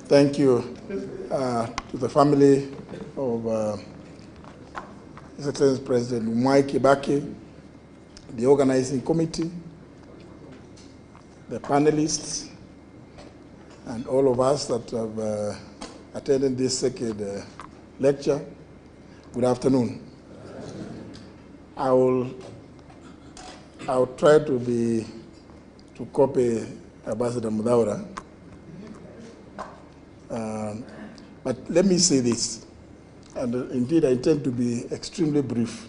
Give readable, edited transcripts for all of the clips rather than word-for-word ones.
Thank you to the family of His Excellency President Mwai Kibaki, the organizing committee, the panelists, and all of us that have attended this second lecture. Good afternoon. I'll try to copy Ambassador Mudavadi. But let me say this, and indeed I intend to be extremely brief,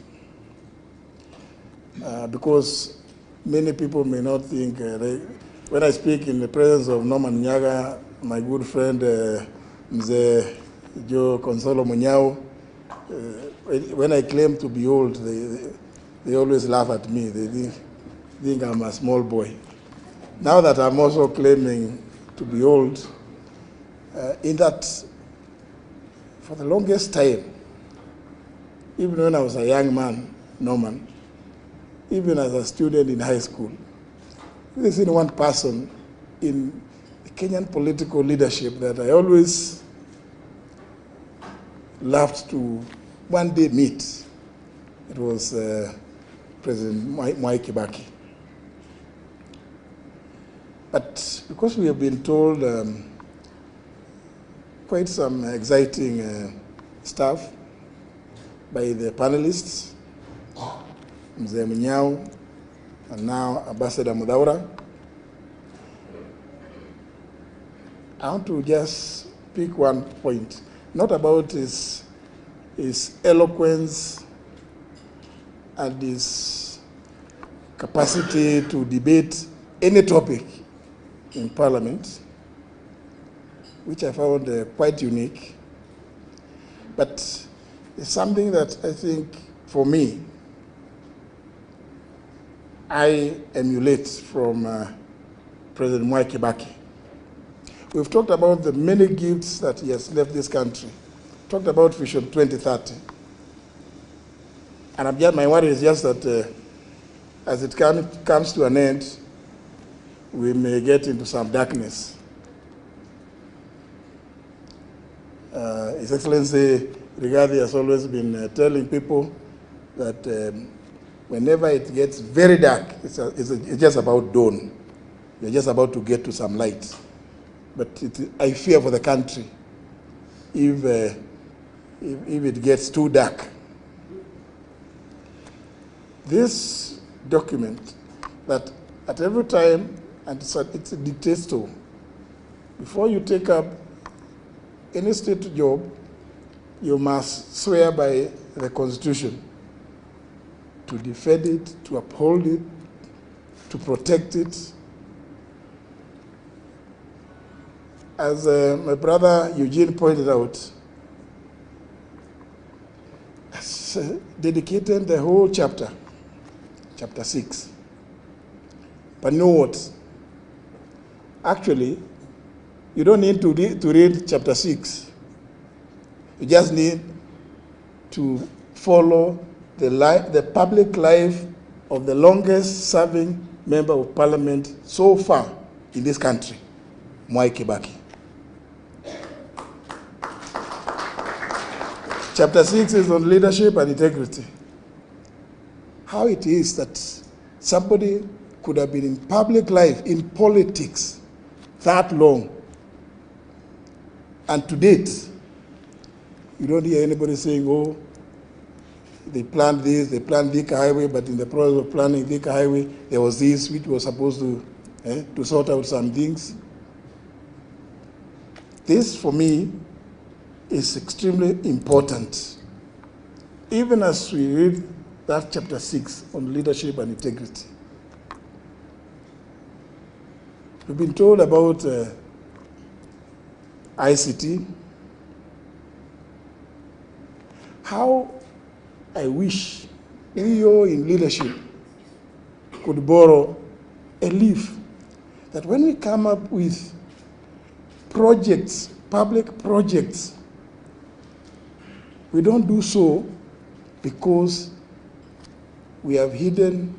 because many people may not think, when I speak in the presence of Norman Nyaga, my good friend Mzee Joe Consolo Munyao, when I claim to be old, they always laugh at me. They think I'm a small boy. Now that I'm also claiming to be old, in that for the longest time, even when I was a young man, Norman, even as a student in high school, there's only one person in the Kenyan political leadership that I always loved to one day meet. It was President Mwai Kibaki. But because we have been told quite some exciting stuff by the panelists, Mzee Munyao, and now Ambassador Mudavadi, I want to just pick one point, not about his eloquence and his capacity to debate any topic in Parliament, which I found quite unique, but it's something that I think, for me, I emulate from President Mwai Kibaki. We've talked about the many gifts that he has left this country. Talked about Vision 2030. And my worry is just that as it comes to an end, we may get into some darkness. His Excellency Rigathi has always been telling people that whenever it gets very dark, it's just about dawn. You're just about to get to some light. But I fear for the country if it gets too dark. This document, that at every time, and it's a dictates to, before you take up any state job, you must swear by the Constitution to defend it, to uphold it, to protect it. As my brother Eugene pointed out, dedicated the whole chapter 6. But you know what? Actually, you don't need to read chapter 6. You just need to follow the public life of the longest serving member of parliament so far in this country, Mwai Kibaki. Chapter 6 is on leadership and integrity. How it is that somebody could have been in public life, in politics, that long, and to date, you don't hear anybody saying, oh, they planned this, they planned Thika Highway, but in the process of planning Thika Highway, there was this which was supposed to sort out some things. This, for me, is extremely important. Even as we read that chapter 6 on leadership and integrity. We've been told about ICT. How I wish we all in leadership could borrow a leaf, that when we come up with projects, public projects, we don't do so because we have hidden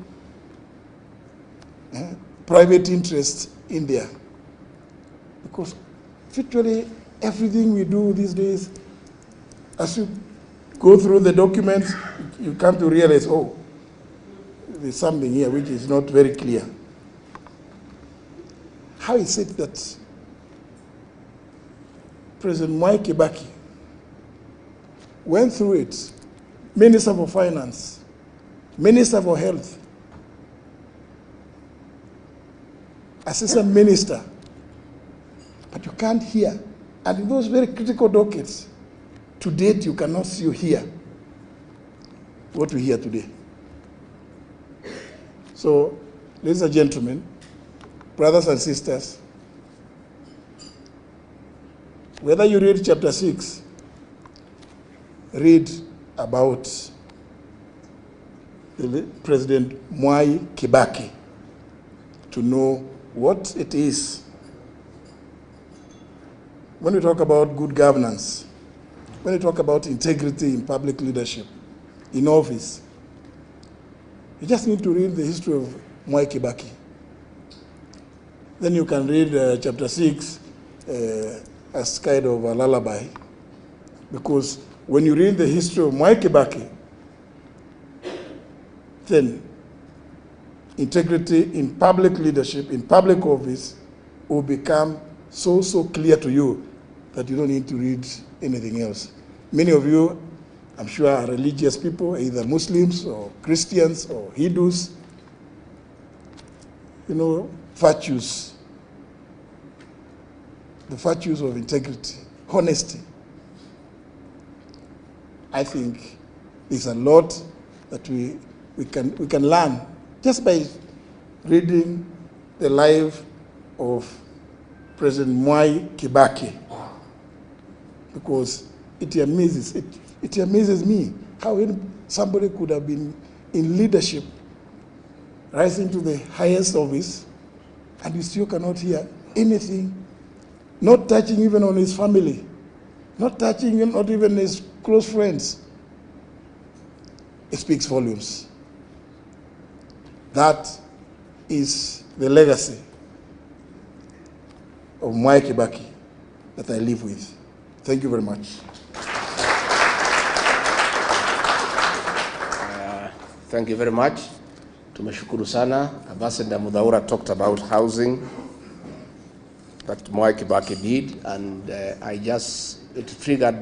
private interests in there. Because virtually everything we do these days, as you go through the documents, you come to realize, oh, there's something here which is not very clear. How is it that President Mwai Kibaki went through it, Minister for Finance, Minister for Health, Assistant Minister, but you can't hear. And in those very critical dockets, to date, you cannot see or hear what we hear today. So, ladies and gentlemen, brothers and sisters, whether you read chapter 6, read about President Mwai Kibaki to know what it is. When we talk about good governance, when we talk about integrity in public leadership, in office, you just need to read the history of Mwai Kibaki. Then you can read chapter 6 as kind of a lullaby, because when you read the history of Mwai Kibaki, then integrity in public leadership, in public office, will become so clear to you that you don't need to read anything else. Many of you, I'm sure, are religious people, either Muslims or Christians or Hindus. You know, virtues, the virtues of integrity, honesty. I think there's a lot that we can learn just by reading the life of President Mwai Kibaki, because it amazes me how somebody could have been in leadership, rising to the highest office, and you still cannot hear anything, not touching even on his family, not touching not even his close friends. It speaks volumes. That is the legacy of Mwai Kibaki that I live with. Thank you very much. Thank you very much. Tumeshukuru sana. Ambassador Mudavadi talked about housing that Mwai Kibaki did, and it triggered my